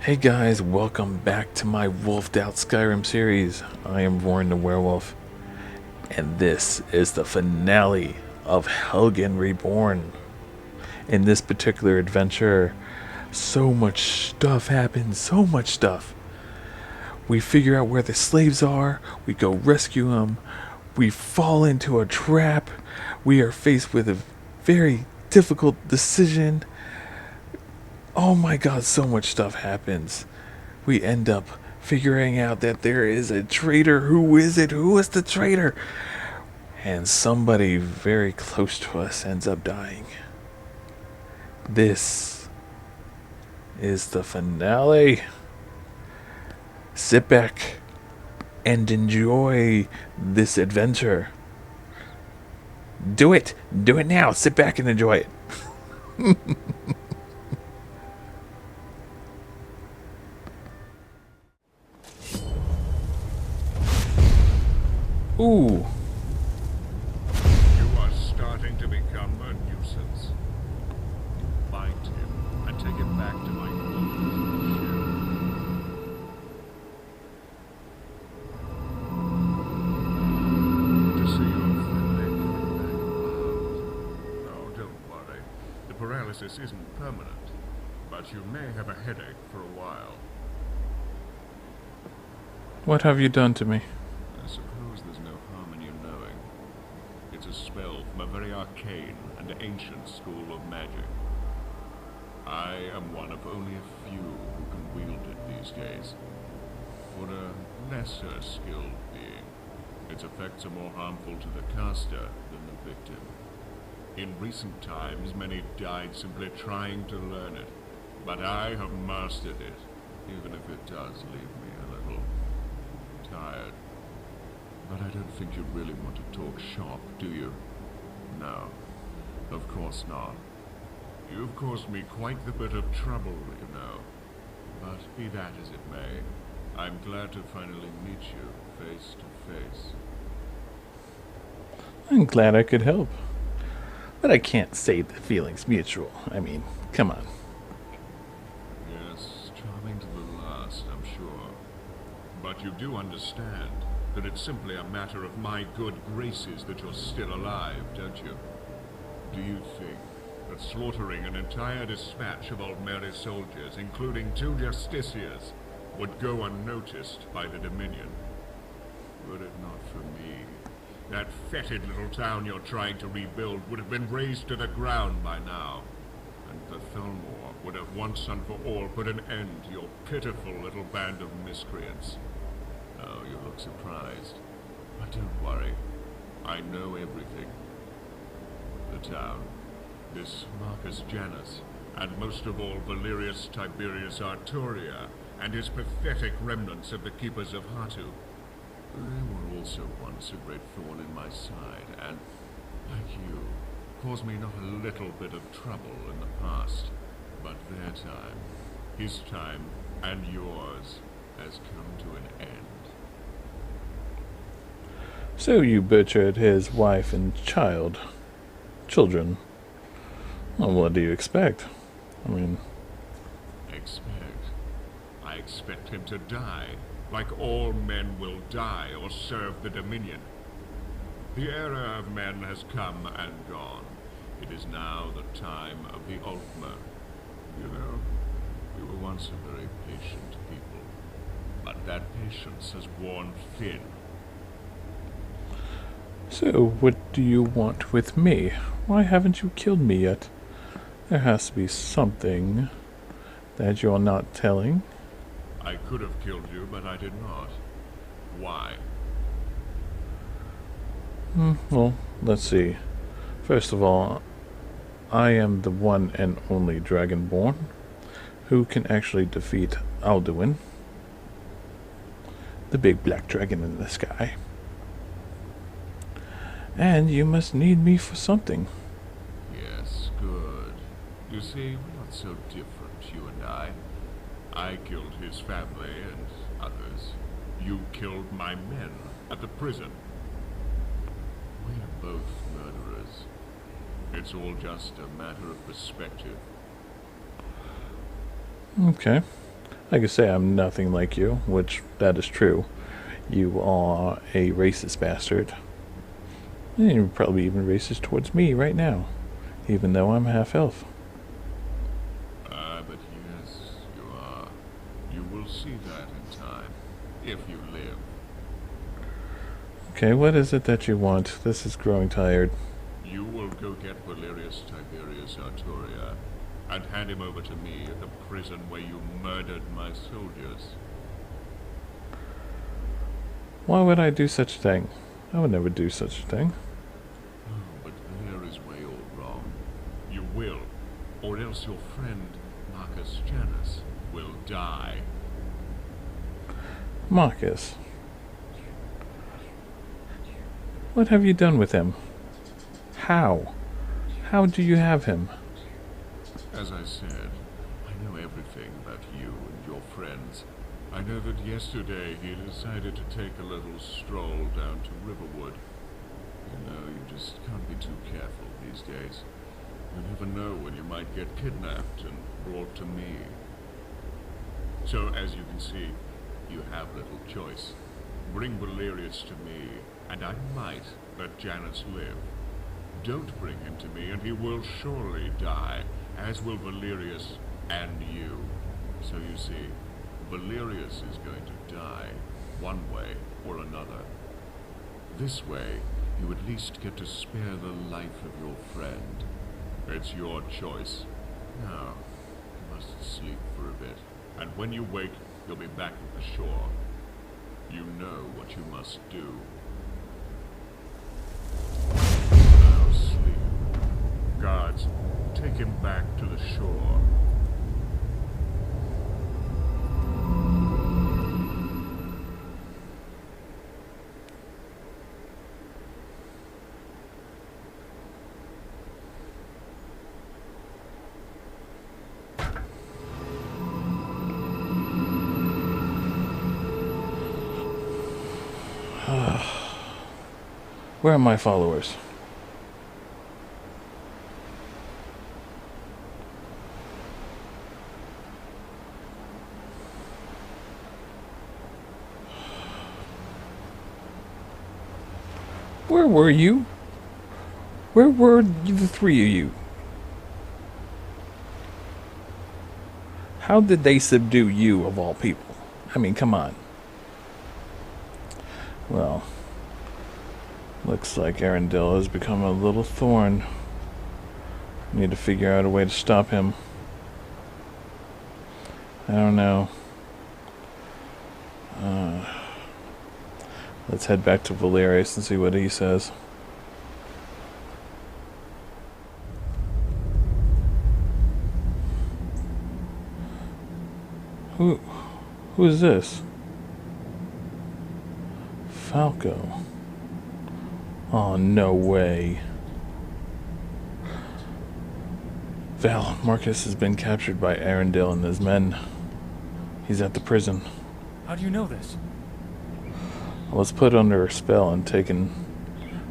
Hey guys, welcome back to my Wolfed Out Skyrim series. I am Roarin the Werewolf, and this is the finale of Helgen Reborn. In this particular adventure, so much stuff happens, so much stuff. We figure out where the slaves are, we go rescue them, we fall into a trap, we are faced with a very difficult decision. Oh my god, so much stuff happens. We end up figuring out that there is a traitor. Who is it? Who is the traitor? And somebody very close to us ends up dying. This is the finale. Sit back and enjoy this adventure. Do it. Do it now. Sit back and enjoy it. Ooh. You are starting to become a nuisance. Find him and take him back to my ship. To see your friend coming back around. No, don't worry. The paralysis isn't permanent, but you may have a headache for a while. What have you done to me? I suppose there's no harm in you knowing. It's a spell from a very arcane and ancient school of magic. I am one of only a few who can wield it these days. For a lesser skilled being, its effects are more harmful to the caster than the victim. In recent times, many died simply trying to learn it, but I have mastered it, even if it does leave me a little tired. But I don't think you really want to talk shop, do you? No, of course not. You've caused me quite the bit of trouble, you know. But be that as it may, I'm glad to finally meet you face to face. I'm glad I could help. But I can't say the feeling's mutual. I mean, come on. Yes, charming to the last, I'm sure. But you do understand that it's simply a matter of my good graces that you're still alive, don't you? Do you think that slaughtering an entire dispatch of Old Mary's soldiers, including 2 justiciars, would go unnoticed by the Dominion? Were it not for me, that fetid little town you're trying to rebuild would have been razed to the ground by now, and the Thelmore would have once and for all put an end to your pitiful little band of miscreants. Oh, you look surprised. But don't worry. I know everything. The town, this Marcus Janus, and most of all Valerius Tiberius Arturia, and his pathetic remnants of the Keepers of Hatu. They were also once a great thorn in my side, and, like you, caused me not a little bit of trouble in the past. But their time, his time, and yours, has come to an end. So you butchered his wife and children. Well, what do you expect? I mean... Expect? I expect him to die, like all men will die or serve the Dominion. The era of men has come and gone. It is now the time of the Ultima. You know, we were once a very patient people, but that patience has worn thin. So, what do you want with me? Why haven't you killed me yet? There has to be something that you're not telling. I could have killed you, but I did not. Why? Well, let's see. First of all, I am the one and only Dragonborn who can actually defeat Alduin, the big black dragon in the sky. And you must need me for something. Yes, good. You see, we're not so different, you and I. I killed his family and others. You killed my men at the prison. We are both murderers. It's all just a matter of perspective. Okay. Like I say, I'm nothing like you, which that is true. You are a racist bastard. And you're probably even racist towards me right now, even though I'm half elf. But yes, you are. You will see that in time, if you live. Okay, what is it that you want? This is growing tired. You will go get Valerius Tiberius Arturia and hand him over to me at the prison where you murdered my soldiers. Why would I do such a thing? I would never do such a thing. Oh, but there is way all wrong. You will, or else your friend Marcus Janus will die. Marcus. What have you done with him? How? How do you have him? As I said, I know everything about you and your friends. I know that yesterday he decided to take a little stroll down to Riverwood. You know, you just can't be too careful these days. You never know when you might get kidnapped and brought to me. So, as you can see, you have little choice. Bring Valerius to me, and I might let Janus live. Don't bring him to me, and he will surely die, as will Valerius and you. So you see, Valerius is going to die, one way or another. This way, you at least get to spare the life of your friend. It's your choice. Now, you must sleep for a bit, and when you wake, you'll be back at the shore. You know what you must do. Now sleep. Guards, take him back to the shore. Where are my followers? Where were you? Where were the three of you? How did they subdue you, of all people? I mean, come on. Well, looks like Arendelle has become a little thorn. Need to figure out a way to stop him. I don't know. Let's head back to Valerius and see what he says. Who is this? Falco. Oh, no way. Val, Marcus has been captured by Arendelle and his men. He's at the prison. How do you know this? I was put under a spell and taken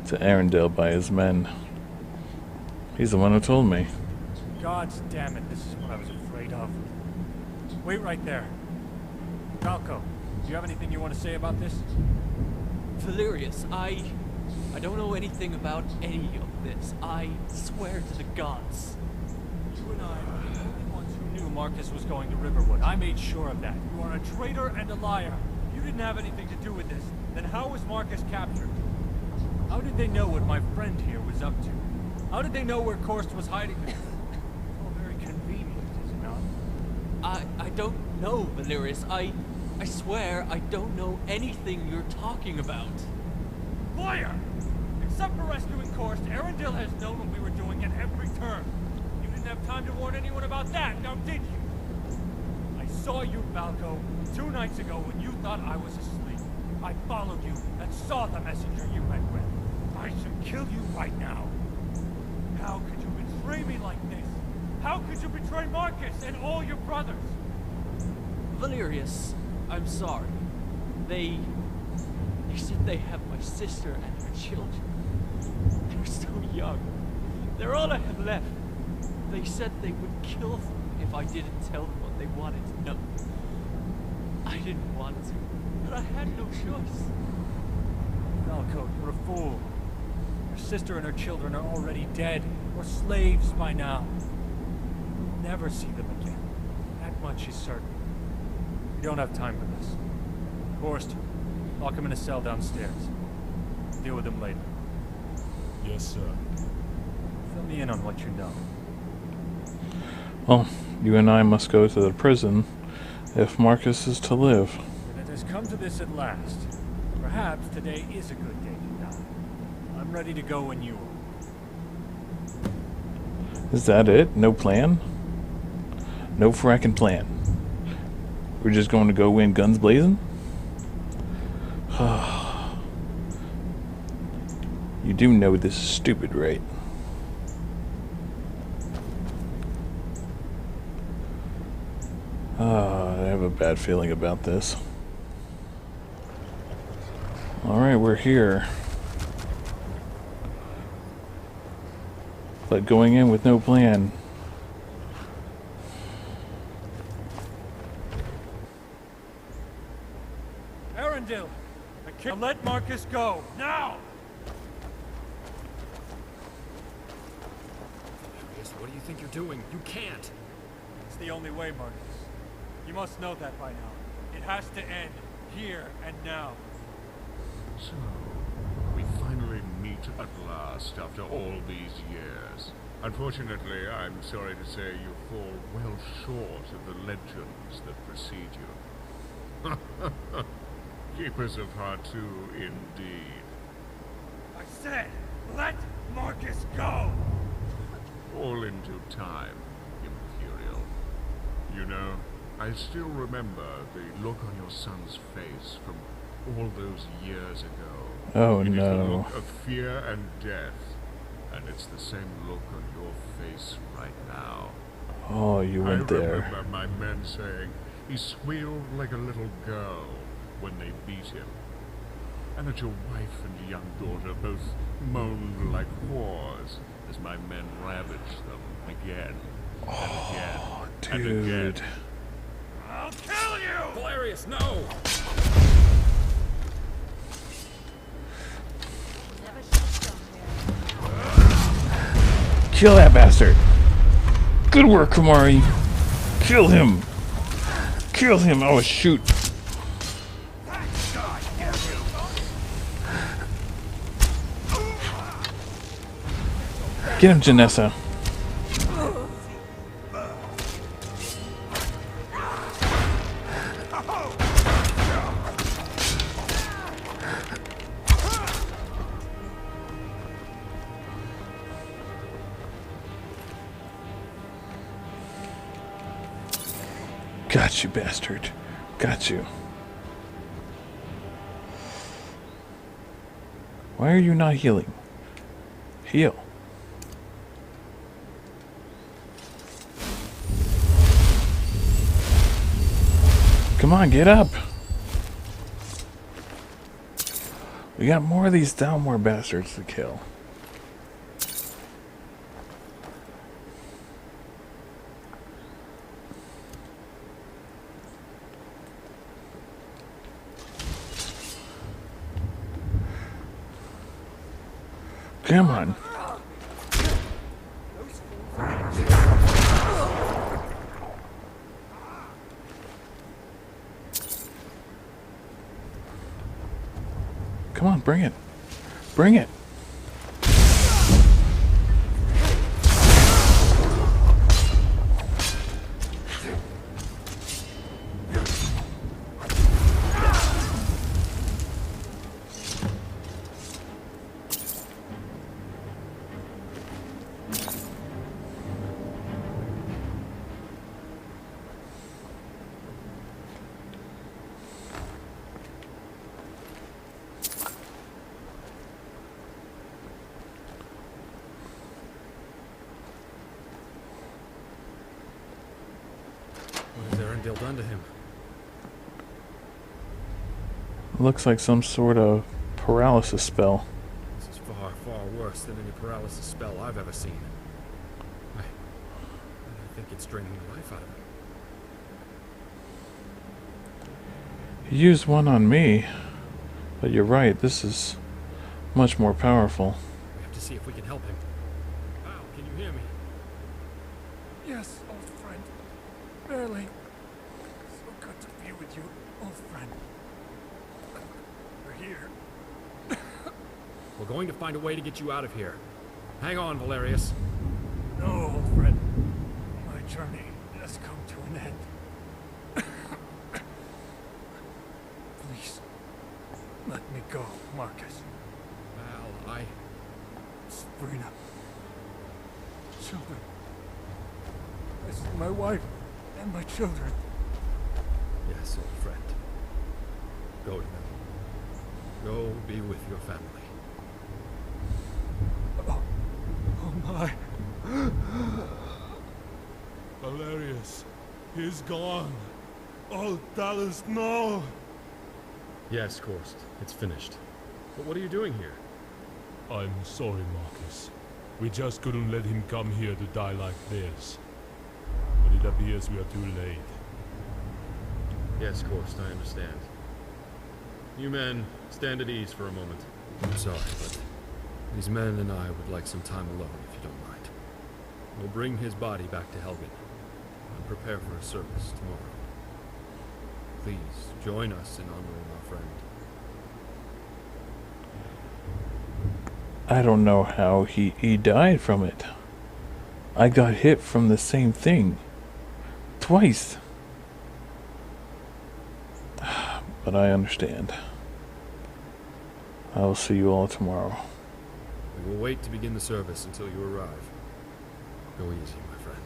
to Arendelle by his men. He's the one who told me. God damn it, this is what I was afraid of. Wait right there. Falco, do you have anything you want to say about this? Valerius, I don't know anything about any of this. I swear to the gods. You and I are the only ones who knew Marcus was going to Riverwood. I made sure of that. You are a traitor and a liar. You didn't have anything to do with this. Then how was Marcus captured? How did they know what my friend here was up to? How did they know where Korst was hiding? It's all very convenient, is it not? I don't know, Valerius. I swear I don't know anything you're talking about. Liar! Except for rescuing Korst, Arendelle has known what we were doing at every turn. You didn't have time to warn anyone about that, now did you? I saw you, Falco, 2 nights ago when you thought I was asleep. I followed you and saw the messenger you went with. I should kill you right now. How could you betray me like this? How could you betray Marcus and all your brothers? Valerius, I'm sorry. They said they have my sister and her children. They're so young. They're all I have left. They said they would kill them if I didn't tell them what they wanted to know. I didn't want to, but I had no choice. Falco, you're a fool. Your sister and her children are already dead, or slaves by now. You'll never see them again. That much is certain. We don't have time for this. Horst, lock him in a cell downstairs. Deal with him later. Yes, sir. Fill me in on what you know. Well, you and I must go to the prison if Marcus is to live. And it has come to this at last. Perhaps today is a good day to die. I'm ready to go when you are. Is that it? No plan? No frackin' plan. We're just going to go in guns blazing? You do know this is stupid, right? I have a bad feeling about this. Alright, we're here. But going in with no plan. Arundel! I can't let Marcus go! Now! What do you think you're doing? You can't. It's the only way, Marcus. You must know that by now. It has to end. Here and now. So, we finally meet at last after all these years. Unfortunately, I'm sorry to say you fall well short of the legends that precede you. Keepers of Hatu, indeed. I said, let Marcus go! All in due time, Imperial. You know, I still remember the look on your son's face from all those years ago. Oh It is the no. look of fear and death, and it's the same look on your face right now. Oh, you went I there. remember my men saying he squealed like a little girl when they beat him, and that your wife and young daughter both moaned like whores as my men ravaged them again and again and again. Dude. I'll kill you! Valerius, no! Kill that bastard! Good work, Kamari! Kill him! Kill him! Oh, shoot! Get him, Janessa! Got you, bastard. Got you. Why are you not healing? Heal. Come on, get up. We got more of these Dalmor bastards to kill. Come on. Come on, bring it. Bring it. What has Arundel done to him? Looks like some sort of paralysis spell. This is far, far worse than any paralysis spell I've ever seen. I think it's draining the life out of him. He used one on me, but you're right, this is much more powerful. We have to see if we can help him. Val, can you hear me? Yes, old friend. Barely. So good to be with you, old friend. We're here. We're going to find a way to get you out of here. Hang on, Valerius. No, old friend. My journey has come to an end. Please, let me go, Marcus. Val, Sabrina. Children. I see my wife and my children. Yes, old friend. Go to them. Go be with your family. Oh my. Valerius, he's gone. Oh, Dallas, no. Yes, Korst. It's finished. But what are you doing here? I'm sorry, Marcus. We just couldn't let him come here to die like this. But it appears we are too late. Yes, Korst, I understand. You men, stand at ease for a moment. I'm sorry, but these men and I would like some time alone, if you don't mind. We'll bring his body back to Helgen and prepare for a service tomorrow. Please, join us in honoring our friend. I don't know how he died from it. I got hit from the same thing. Twice. But I understand. I will see you all tomorrow. We will wait to begin the service until you arrive. Go easy, my friend.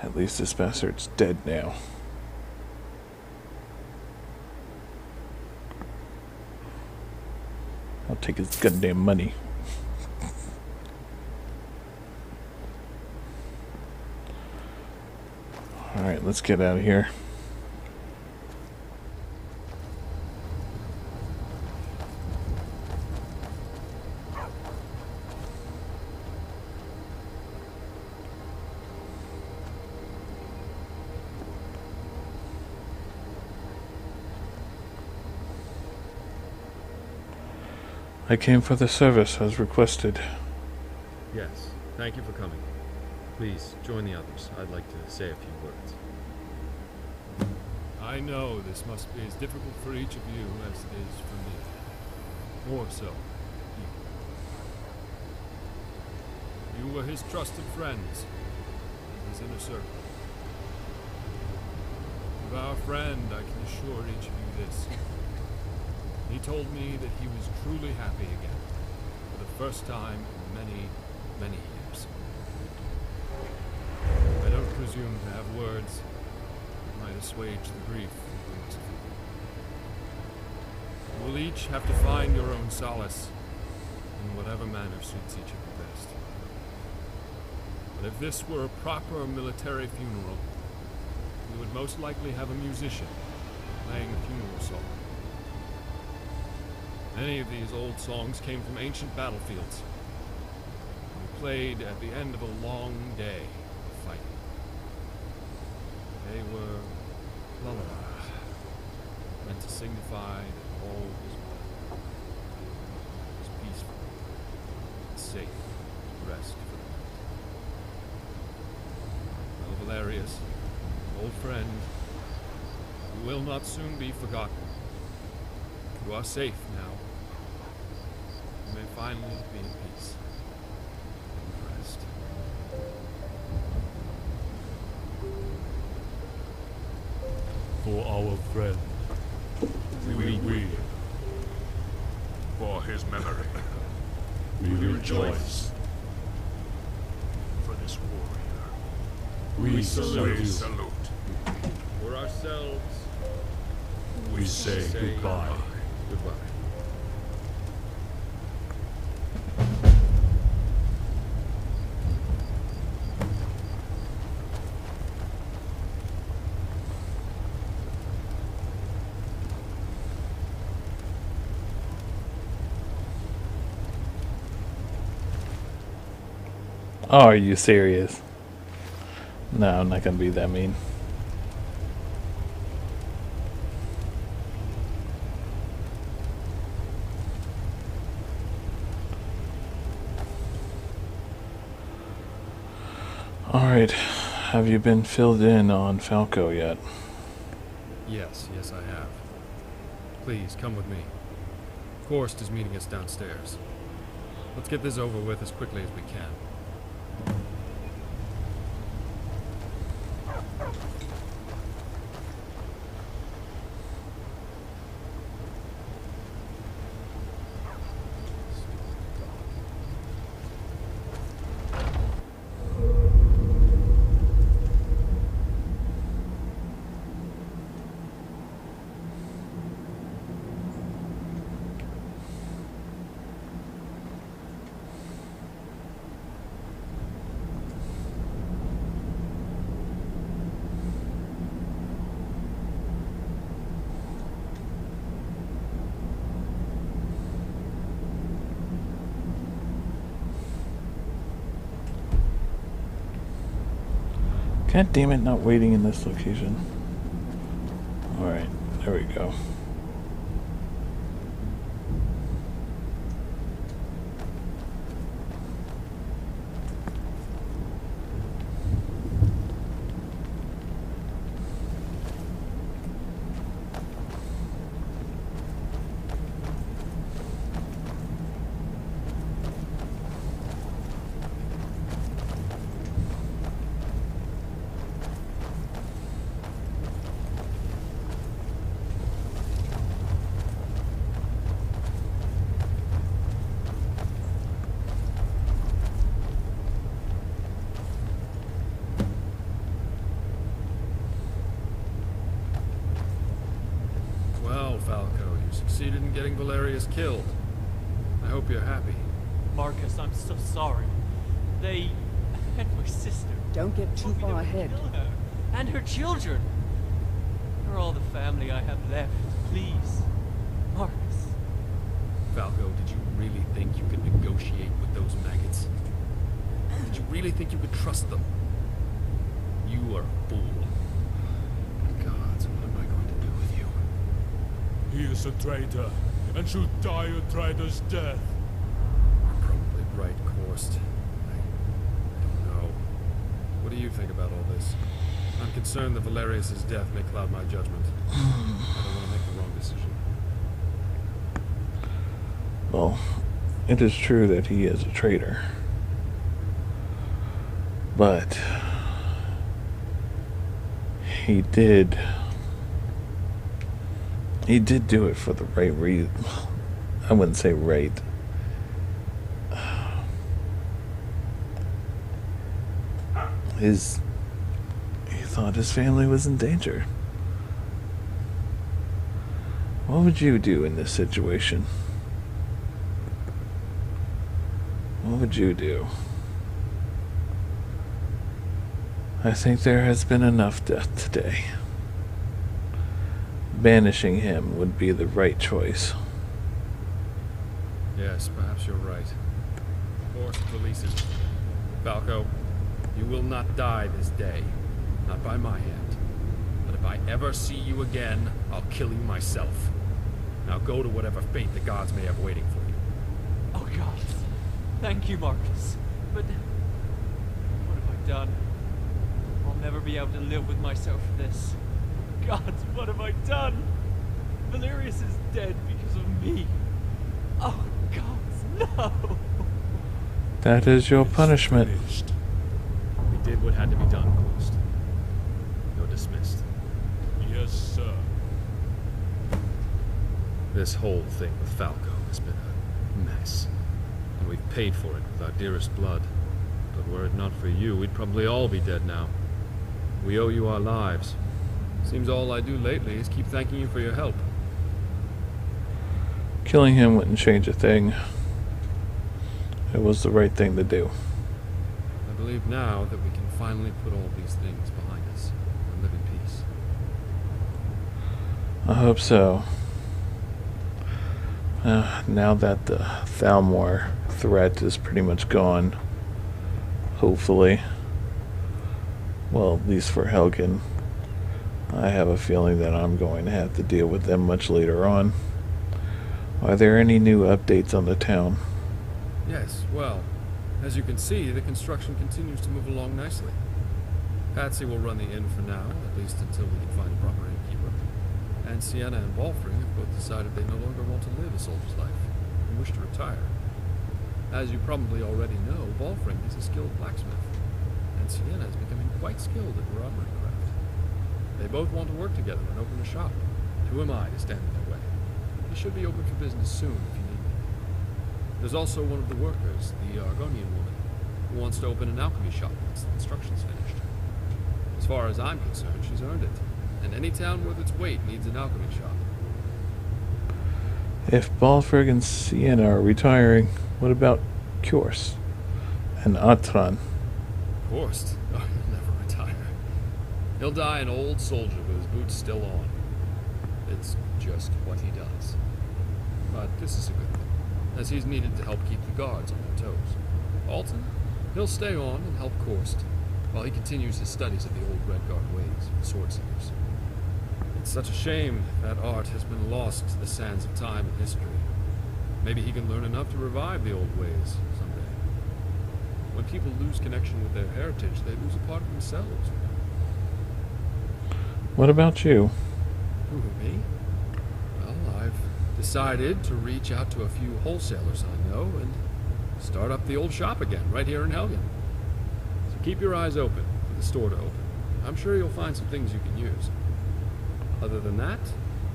At least this bastard's dead now. I'll take his goddamn money. Alright, let's get out of here. I came for the service as requested. Yes, thank you for coming. Please, join the others. I'd like to say a few words. I know this must be as difficult for each of you as it is for me. More so. You were his trusted friends, and his inner circle. Of our friend, I can assure each of you this. He told me that he was truly happy again, for the first time in many, many years. I don't presume to have words that might assuage the grief that brings of you. You will each have to find your own solace in whatever manner suits each of you best. But if this were a proper military funeral, we would most likely have a musician playing a funeral song. Many of these old songs came from ancient battlefields, and were played at the end of a long day of fighting. They were lullabies, meant to signify that all was well, was peaceful, and safe to rest for the night. Well, Valerius, old friend, you will not soon be forgotten. You are safe now. You may finally be in peace and rest. For our friend, we For his memory. rejoice. For this warrior. We salute We you. salute. For ourselves, We say goodbye. Goodbye. Oh, are you serious? No, I'm not gonna be that mean. Alright, have you been filled in on Falco yet? Yes, I have. Please, come with me. Korst is meeting us downstairs. Let's get this over with as quickly as we can. God damn it, not waiting in this location. Alright, there we go. Falco, you succeeded in getting Valerius killed. I hope you're happy. Marcus, I'm so sorry. They and my sister. Don't get too told me they far would ahead. kill her and her children. You're all the family I have left. Please, Marcus. Falco, did you really think you could negotiate with those maggots? Did you really think you could trust them? You are a fool. Gods, what am I going to do with you? He is a traitor, and should die a traitor's death. You're probably right, Korst. I don't know. What do you think about all this? I'm concerned that Valerius' death may cloud my judgment. I don't want to make the wrong decision. Well, it is true that he is a traitor. But he did do it for the right reason. I wouldn't say right. He thought his family was in danger. What would you do in this situation? What would you do? I think there has been enough death today. Banishing him would be the right choice. Yes, perhaps you're right. Korst releases. Falco, you will not die this day. Not by my hand. But if I ever see you again, I'll kill you myself. Now go to whatever fate the gods may have waiting for you. Oh God, thank you, Marcus. But what have I done? I'll never be able to live with myself for this. Gods, what have I done? Valerius is dead because of me. Oh, gods, no! That is your punishment. Finished. We did what had to be done, Korst. You're dismissed. Yes, sir. This whole thing with Falco has been a mess. And we've paid for it with our dearest blood. But were it not for you, we'd probably all be dead now. We owe you our lives. Seems all I do lately is keep thanking you for your help. Killing him wouldn't change a thing. It was the right thing to do. I believe now that we can finally put all these things behind us and live in peace. I hope so. Now that the Thalmor threat is pretty much gone, hopefully. Well, at least for Helgen. I have a feeling that I'm going to have to deal with them much later on. Are there any new updates on the town? Yes, well, as you can see, the construction continues to move along nicely. Patsy will run the inn for now, at least until we can find a proper innkeeper. And Sienna and Balfring have both decided they no longer want to live a soldier's life and wish to retire. As you probably already know, Balfring is a skilled blacksmith, and Sienna is becoming quite skilled at robbery craft. They both want to work together and open a shop. Who am I to stand in their way? He should be open for business soon if you need me. There's also one of the workers, the Argonian woman, who wants to open an alchemy shop once the construction's finished. As far as I'm concerned, she's earned it, and any town worth its weight needs an alchemy shop. If Balfrig and Sienna are retiring, what about Kjors and Atran? Horst? Oh, he'll never retire. He'll die an old soldier with his boots still on. It's just what he does. But this is a good thing, as he's needed to help keep the guards on their toes. Alton? He'll stay on and help Korst, while he continues his studies of the old Redguard ways of the Swordsingers. It's such a shame that art has been lost to the sands of time and history. Maybe he can learn enough to revive the old ways someday. When people lose connection with their heritage, they lose a part of themselves. What about you? Who, me? Well, I've decided to reach out to a few wholesalers I know and start up the old shop again, right here in Helgen. So keep your eyes open for the store to open. I'm sure you'll find some things you can use. Other than that,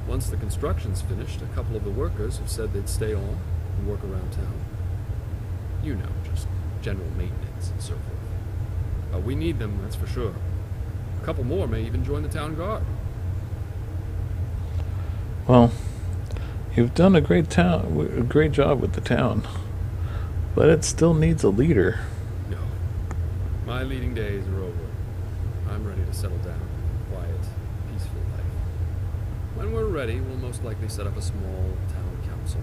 once the construction's finished, a couple of the workers have said they'd stay on and work around town. You know, just general maintenance and so forth. We need them, that's for sure. A couple more may even join the town guard. Well, you've done a great job with the town, but it still needs a leader. No, my leading days are over. I'm ready to settle down in a quiet, peaceful life. When we're ready, we'll most likely set up a small town council.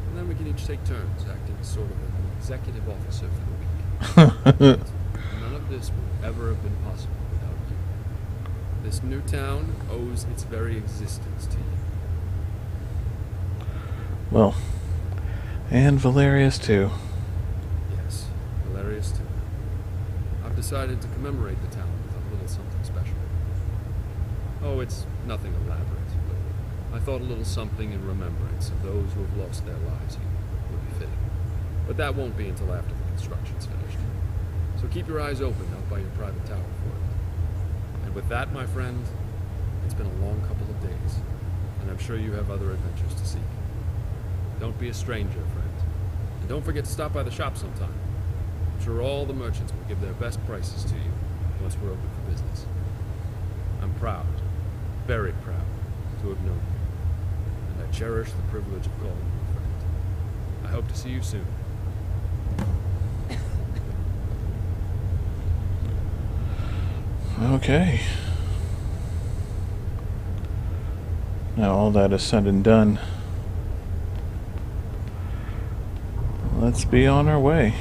And then we can each take turns acting as sort of an executive officer for the week. None of this would ever have been possible without you. This new town owes its very existence to you. Well, and Valerius too. Yes, Valerius too. I've decided to commemorate the town with a little something special. Oh, it's nothing elaborate, but I thought a little something in remembrance of those who have lost their lives here would be fitting. But that won't be until after the construction's finished. So keep your eyes open out by your private tower for it. And with that, my friend, it's been a long couple of days, and I'm sure you have other adventures to seek. Don't be a stranger, friend. And don't forget to stop by the shop sometime. I'm sure all the merchants will give their best prices to you once we're open for business. I'm proud, very proud, to have known you, and I cherish the privilege of calling you a friend. I hope to see you soon. Okay. Now all that is said and done, let's be on our way.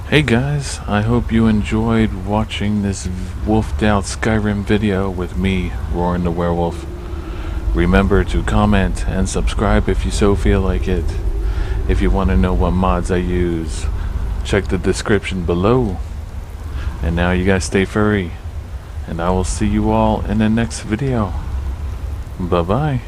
Hey guys, I hope you enjoyed watching this Wolfed Out Skyrim video with me, Roarin the Werewolf. Remember to comment and subscribe if you so feel like it. If you want to know what mods I use, check the description below. And now you guys stay furry, and I will see you all in the next video. Bye bye.